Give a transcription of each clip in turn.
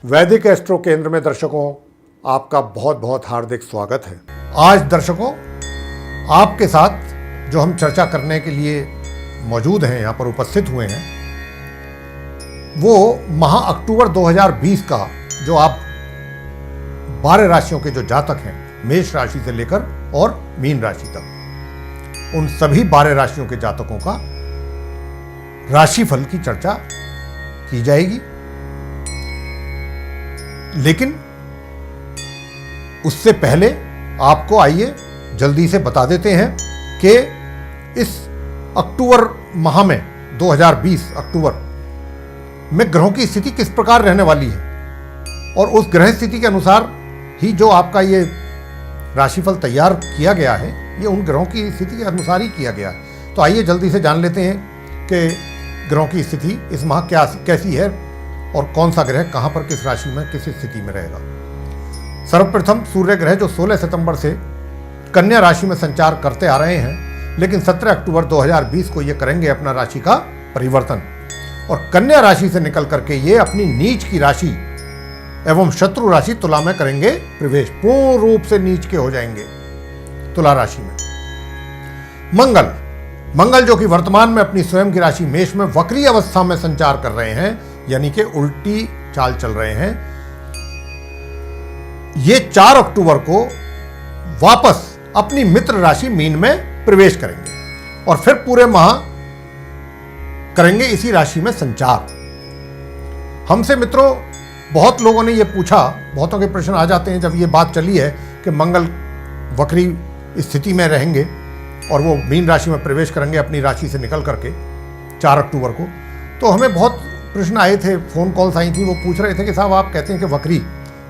वैदिक एस्ट्रो केंद्र में दर्शकों आपका बहुत बहुत हार्दिक स्वागत है। आज दर्शकों आपके साथ जो हम चर्चा करने के लिए मौजूद हैं, यहाँ पर उपस्थित हुए हैं, वो माह अक्टूबर 2020 का जो आप 12 राशियों के जो जातक हैं, मेष राशि से लेकर और मीन राशि तक, उन सभी 12 राशियों के जातकों का राशिफल की चर्चा की जाएगी। लेकिन उससे पहले आपको आइए जल्दी से बता देते हैं कि इस अक्टूबर माह में 2020 अक्टूबर में ग्रहों की स्थिति किस प्रकार रहने वाली है और उस ग्रह स्थिति के अनुसार ही जो आपका ये राशिफल तैयार किया गया है, ये उन ग्रहों की स्थिति के अनुसार ही किया गया है। तो आइए जल्दी से जान लेते हैं कि ग्रहों की स्थिति इस माह कैसी है और कौन सा ग्रह कहां पर किस राशि में किस स्थिति में रहेगा। सर्वप्रथम सूर्य ग्रह जो 16 सितंबर से कन्या राशि में संचार करते आ रहे हैं, लेकिन 17 अक्टूबर 2020 को ये करेंगे अपना राशि का परिवर्तन और कन्या राशि से निकल करके ये अपनी नीच की राशि एवं शत्रु राशि तुला में करेंगे प्रवेश। पूर्ण रूप से नीच के हो जाएंगे तुला राशि में। मंगल जो कि वर्तमान में अपनी स्वयं की राशि मेष में वक्री अवस्था में संचार कर रहे हैं, यानी कि उल्टी चाल चल रहे हैं, ये 4 अक्टूबर को वापस अपनी मित्र राशि मीन में प्रवेश करेंगे और फिर पूरे माह करेंगे इसी राशि में संचार। हमसे मित्रों बहुत लोगों ने ये पूछा, बहुतों के प्रश्न आ जाते हैं जब ये बात चली है कि मंगल वक्री स्थिति में रहेंगे और वो मीन राशि में प्रवेश करेंगे अपनी राशि से निकल करके 4 अक्टूबर को। तो हमें बहुत प्रश्न आए थे, फ़ोन कॉल्स आई थी, वो पूछ रहे थे कि साहब आप कहते हैं कि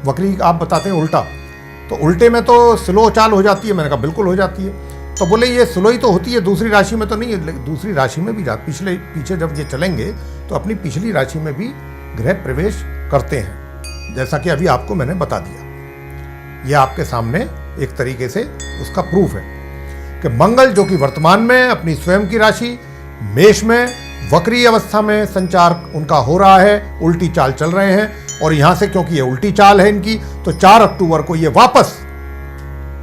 वक्री आप बताते हैं उल्टा, तो उल्टे में तो स्लो चाल हो जाती है। मैंने कहा बिल्कुल हो जाती है। तो बोले ये स्लो ही तो होती है, दूसरी राशि में तो नहीं है। दूसरी राशि में भी पीछे जब ये चलेंगे तो अपनी पिछली राशि में भी ग्रह प्रवेश करते हैं, जैसा कि अभी आपको मैंने बता दिया। ये आपके सामने एक तरीके से उसका प्रूफ है कि मंगल जो कि वर्तमान में अपनी स्वयं की राशि मेष में वक्री अवस्था में संचार उनका हो रहा है, उल्टी चाल चल रहे हैं और यहां से क्योंकि ये उल्टी चाल है इनकी, तो 4 अक्टूबर को ये वापस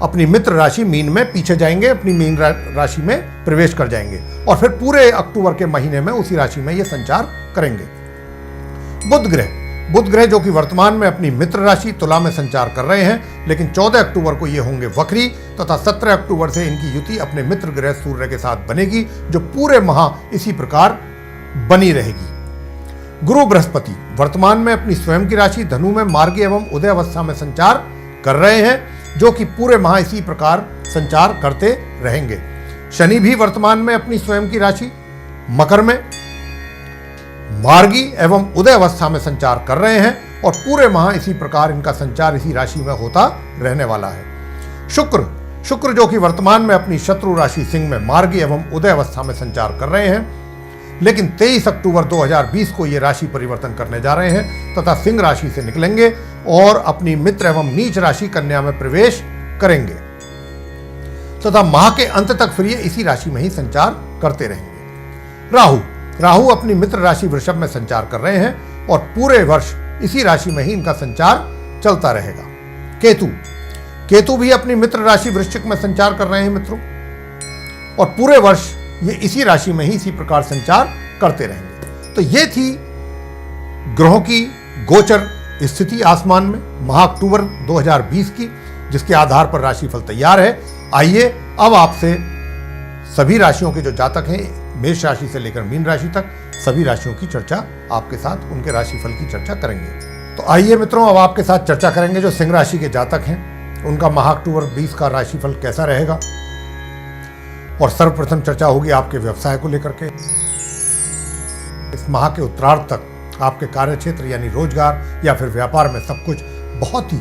अपनी मित्र राशि मीन में पीछे जाएंगे, अपनी मीन राशि में प्रवेश कर जाएंगे और फिर पूरे अक्टूबर के महीने में उसी राशि में ये संचार करेंगे। बुध ग्रह जो कि वर्तमान में अपनी मित्र राशि तुला में संचार कर रहे हैं, लेकिन 14 अक्टूबर को ये होंगे वक्री तथा 17 अक्टूबर से इनकी युति अपने मित्र ग्रह सूर्य के साथ बनेगी, जो पूरे माह इसी प्रकार बनी रहेगी। गुरु बृहस्पति वर्तमान में अपनी स्वयं की राशि धनु में मार्गी एवं उदय अवस्था में संचार कर रहे हैं, जो कि पूरे माह इसी प्रकार संचार करते रहेंगे। शनि भी वर्तमान में अपनी स्वयं की राशि मकर में मार्गी एवं उदय अवस्था में संचार कर रहे हैं और पूरे माह इसी प्रकार इनका संचार इसी राशि में होता रहने वाला है। शुक्र जो कि वर्तमान में अपनी शत्रु राशि सिंह में मार्गी एवं उदय अवस्था में संचार कर रहे हैं, लेकिन 23 अक्टूबर 2020 को ये राशि परिवर्तन करने जा रहे हैं तथा सिंह राशि से निकलेंगे और अपनी मित्र एवं नीच राशि कन्या में प्रवेश करेंगे तथा माह के अंत तक फिर ये इसी राशि में ही संचार करते रहेंगे। राहु अपनी मित्र राशि वृषभ में संचार कर रहे हैं और पूरे वर्ष इसी राशि में ही इनका संचार चलता रहेगा। केतु भी अपनी मित्र राशि वृश्चिक में संचार कर रहे हैं मित्रों, और पूरे वर्ष ये इसी राशि में ही इसी प्रकार संचार करते रहेंगे। तो ये थी ग्रहों की गोचर स्थिति आसमान में माह अक्टूबर 2020 की, जिसके आधार पर राशिफल तैयार है। आइए अब आपसे सभी राशियों के जो जातक हैं, मेष राशि से लेकर मीन राशि तक, सभी राशियों की चर्चा आपके साथ उनके राशिफल की चर्चा करेंगे। तो आइए मित्रों अब आपके साथ चर्चा करेंगे जो सिंह राशि के जातक हैं, उनका माह अक्टूबर 20 का राशिफल कैसा रहेगा। और सर्वप्रथम चर्चा होगी आपके व्यवसाय को लेकर के। इस माह के उत्तरार्ध तक आपके कार्यक्षेत्र यानी रोजगार या फिर व्यापार में सब कुछ बहुत ही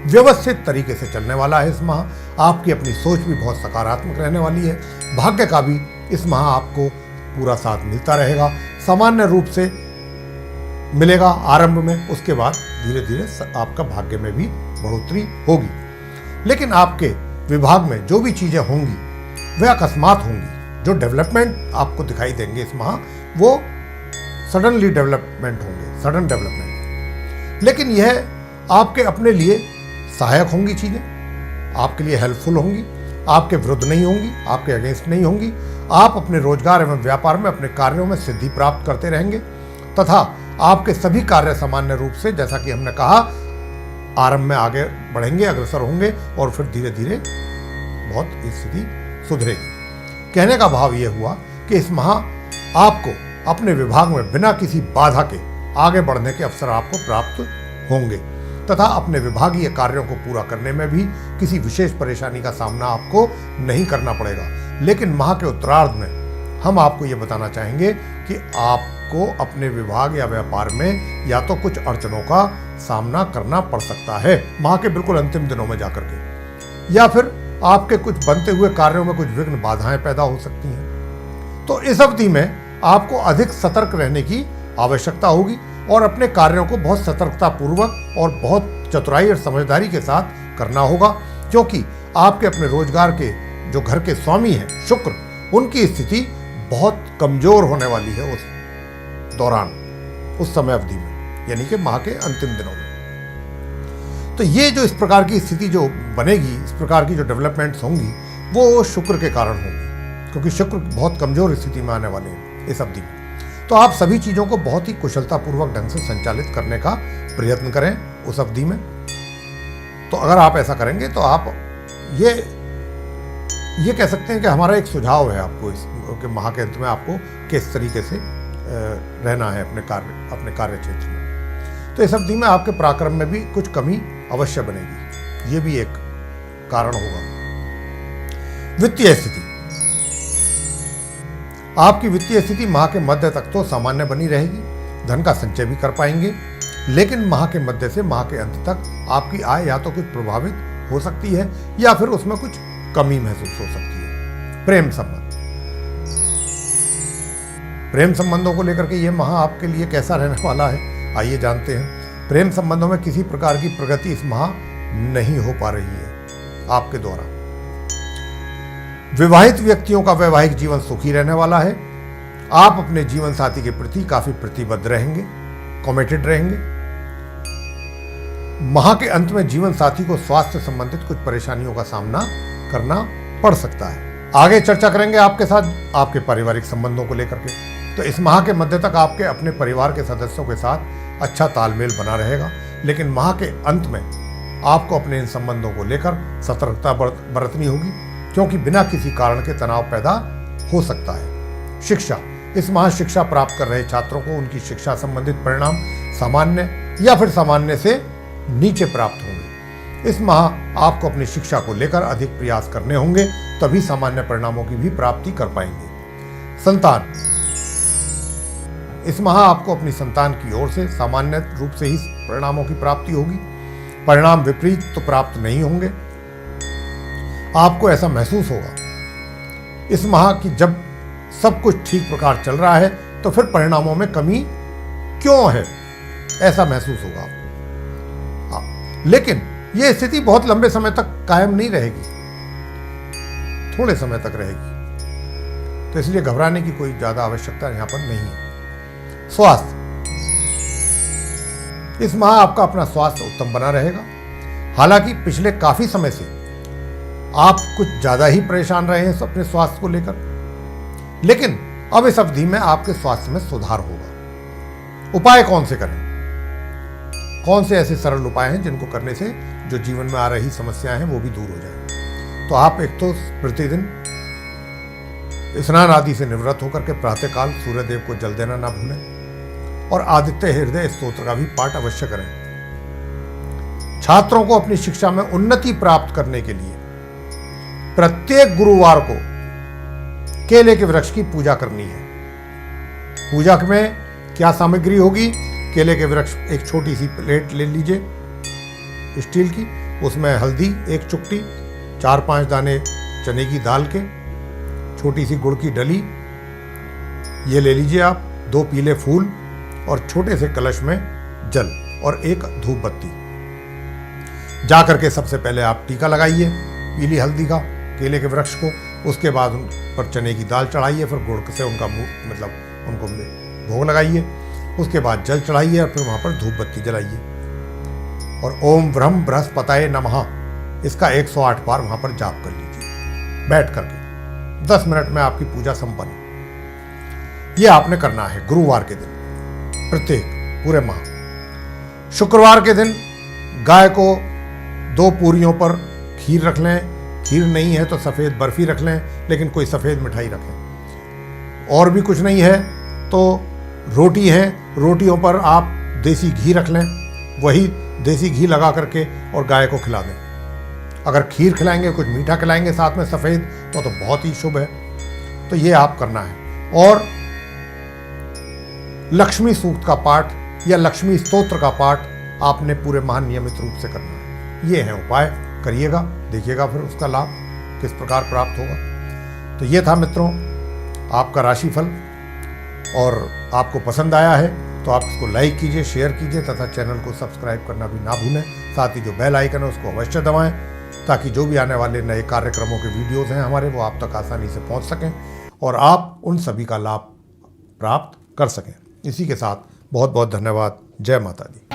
व्यवस्थित तरीके से चलने वाला है। इस माह आपकी अपनी सोच भी बहुत सकारात्मक रहने वाली है। भाग्य का भी इस माह आपको पूरा साथ मिलता रहेगा। सामान्य रूप से मिलेगा आरंभ में, उसके बाद धीरे धीरे आपका भाग्य में भी बढ़ोतरी होगी। लेकिन आपके विभाग में जो भी चीजें होंगी वह अकस्मात होंगी। जो डेवलपमेंट आपको दिखाई देंगे इस माह, वो सडनली डेवलपमेंट होंगे, सडन डेवलपमेंट। लेकिन यह आपके अपने लिए सहायक होंगी चीज़ें, आपके लिए हेल्पफुल होंगी, आपके विरुद्ध नहीं होंगी, आपके अगेंस्ट नहीं होंगी। आप अपने रोजगार एवं व्यापार में अपने कार्यों में सिद्धि प्राप्त करते रहेंगे तथा आपके सभी कार्य सामान्य रूप से, जैसा कि हमने कहा, आरंभ में आगे बढ़ेंगे, अग्रसर होंगे और फिर धीरे धीरे बहुत स्थिति सुधरेगी। कहने का भाव यह हुआ कि इस माह आपको अपने विभाग में बिना किसी बाधा के आगे बढ़ने के अवसर आपको प्राप्त होंगे तथा अपने विभागीय कार्यों को पूरा करने में भी किसी विशेष परेशानी का सामना आपको नहीं करना पड़ेगा। लेकिन माह के उत्तरार्ध में हम आपको ये बताना चाहेंगे कि आपको अपने विभाग या व्यापार में या तो कुछ अड़चनों का सामना करना पड़ सकता है माह के बिल्कुल अंतिम दिनों में जाकर के, या फिर आपके कुछ बनते हुए कार्यों में कुछ विघ्न बाधाएं पैदा हो सकती हैं। तो इस अवधि में आपको अधिक सतर्क रहने की आवश्यकता होगी और अपने कार्यों को बहुत सतर्कता पूर्वक और बहुत चतुराई और समझदारी के साथ करना होगा, क्योंकि आपके अपने रोजगार के जो घर के स्वामी हैं शुक्र, उनकी स्थिति बहुत कमजोर होने वाली है उस दौरान, उस समय अवधि में, यानी कि माह के अंतिम दिनों में। तो ये जो इस प्रकार की स्थिति जो बनेगी, इस प्रकार की जो डेवलपमेंट्स होंगी, वो शुक्र के कारण होंगी, क्योंकि शुक्र बहुत कमजोर स्थिति में आने वाले हैं इस अवधि में। तो आप सभी चीज़ों को बहुत ही कुशलतापूर्वक ढंग से संचालित करने का प्रयत्न करें उस अवधि में। तो अगर आप ऐसा करेंगे तो आप ये कह सकते हैं कि हमारा एक सुझाव है आपको इस कि माह के अंत में आपको किस तरीके से रहना है अपने कार्य क्षेत्र में। तो इस अवधि में आपके पराक्रम में भी कुछ कमी अवश्य बनेगी, ये भी एक कारण होगा। वित्तीय स्थिति, आपकी वित्तीय स्थिति माह के मध्य तक तो सामान्य बनी रहेगी, धन का संचय भी कर पाएंगे, लेकिन माह के मध्य से माह के अंत तक आपकी आय या तो कुछ प्रभावित हो सकती है या फिर उसमें कुछ कमी महसूस हो सकती है। प्रेम संबंध, प्रेम संबंधों को लेकर के ये माह आपके लिए कैसा रहने वाला है, आइए जानते हैं। प्रेम संबंधों में किसी प्रकार की प्रगति इस माह नहीं हो पा रही है आपके द्वारा। विवाहित व्यक्तियों का वैवाहिक जीवन सुखी रहने वाला है। आप अपने जीवन साथी के प्रति काफी प्रतिबद्ध रहेंगे, कमिटेड रहेंगे। माह के अंत में जीवन साथी को स्वास्थ्य संबंधित कुछ परेशानियों का सामना करना पड़ सकता है। आगे चर्चा करेंगे आपके साथ आपके पारिवारिक संबंधों को लेकर के। तो इस माह के मध्य तक आपके अपने परिवार के सदस्यों के साथ अच्छा तालमेल बना रहेगा, लेकिन माह के अंत में आपको अपने इन संबंधों को लेकर सतर्कता बरतनी होगी, क्योंकि बिना किसी कारण के तनाव पैदा हो सकता है। शिक्षा, इस माह शिक्षा प्राप्त कर रहे छात्रों को उनकी शिक्षा संबंधित परिणाम सामान्य या फिर सामान्य से नीचे प्राप्त होंगे। इस माह आपको अपनी शिक्षा को लेकर अधिक प्रयास करने होंगे, तभी सामान्य परिणामों की भी प्राप्ति कर पाएंगे। संतान, इस माह आपको अपनी संतान की ओर से सामान्य रूप से ही परिणामों की प्राप्ति होगी। परिणाम विपरीत तो प्राप्त नहीं होंगे, आपको ऐसा महसूस होगा इस माह की जब सब कुछ ठीक प्रकार चल रहा है तो फिर परिणामों में कमी क्यों है, ऐसा महसूस होगा आपको। लेकिन यह स्थिति बहुत लंबे समय तक कायम नहीं रहेगी, थोड़े समय तक रहेगी, तो इसलिए घबराने की कोई ज्यादा आवश्यकता यहां पर नहीं है। स्वास्थ्य, इस माह आपका अपना स्वास्थ्य उत्तम बना रहेगा। हालांकि पिछले काफी समय से आप कुछ ज्यादा ही परेशान रहे हैं अपने स्वास्थ्य को लेकर, लेकिन अब इस अवधि में आपके स्वास्थ्य में सुधार होगा। उपाय कौन से करें, कौन से ऐसे सरल उपाय हैं जिनको करने से जो जीवन में आ रही समस्याएं हैं वो भी दूर हो जाए। तो आप एक तो प्रतिदिन स्नान आदि से निवृत्त होकर के प्रातःकाल सूर्यदेव को जल देना ना भूलें और आदित्य हृदय स्तोत्र का भी पाठ अवश्य करें। छात्रों को अपनी शिक्षा में उन्नति प्राप्त करने के लिए प्रत्येक गुरुवार को केले के वृक्ष की पूजा करनी है। पूजा में क्या सामग्री होगी, केले के वृक्ष, एक छोटी सी प्लेट ले लीजिए स्टील की, उसमें हल्दी एक चुटकी, 4-5 दाने चने की दाल के, छोटी सी गुड़ की डली ये ले लीजिए आप, 2 पीले फूल और छोटे से कलश में जल और एक धूप बत्ती। जाकर के सबसे पहले आप टीका लगाइए पीली हल्दी का केले के वृक्ष को, उसके बाद उन पर चने की दाल चढ़ाइए, फिर गुड़ से उनका मुंह उनको भोग लगाइए, उसके बाद जल चढ़ाइए और फिर वहाँ पर धूप बत्ती जलाइए। और ओम ब्रह्म बृहस्पतये नमः इसका 108 बार वहां पर जाप कर लीजिए बैठ करके। 10 मिनट में आपकी पूजा संपन्न। यह आपने करना है गुरुवार के दिन प्रत्येक पूरे माह। शुक्रवार के दिन गाय को 2 पूरियों पर खीर रख लें, खीर नहीं है तो सफ़ेद बर्फी रख लें, लेकिन कोई सफ़ेद मिठाई रख लें। और भी कुछ नहीं है तो रोटी है, रोटियों पर आप देसी घी रख लें, वही देसी घी लगा करके और गाय को खिला दें। अगर खीर खिलाएंगे, कुछ मीठा खिलाएंगे साथ में सफ़ेद, तो बहुत ही शुभ है। तो ये आप करना है। और लक्ष्मी सूक्त का पाठ या लक्ष्मी स्तोत्र का पाठ आपने पूरे माह नियमित रूप से करना है। ये है उपाय, करिएगा, देखिएगा फिर उसका लाभ किस प्रकार प्राप्त होगा। तो ये था मित्रों आपका राशिफल, और आपको पसंद आया है तो आप इसको लाइक कीजिए, शेयर कीजिए तथा चैनल को सब्सक्राइब करना भी ना भूलें। साथ ही जो बेल आइकन है उसको अवश्य दबाएं, ताकि जो भी आने वाले नए कार्यक्रमों के वीडियोस हैं हमारे, वो आप तक आसानी से पहुंच सकें और आप उन सभी का लाभ प्राप्त कर सकें। इसी के साथ बहुत बहुत धन्यवाद। जय माता दी।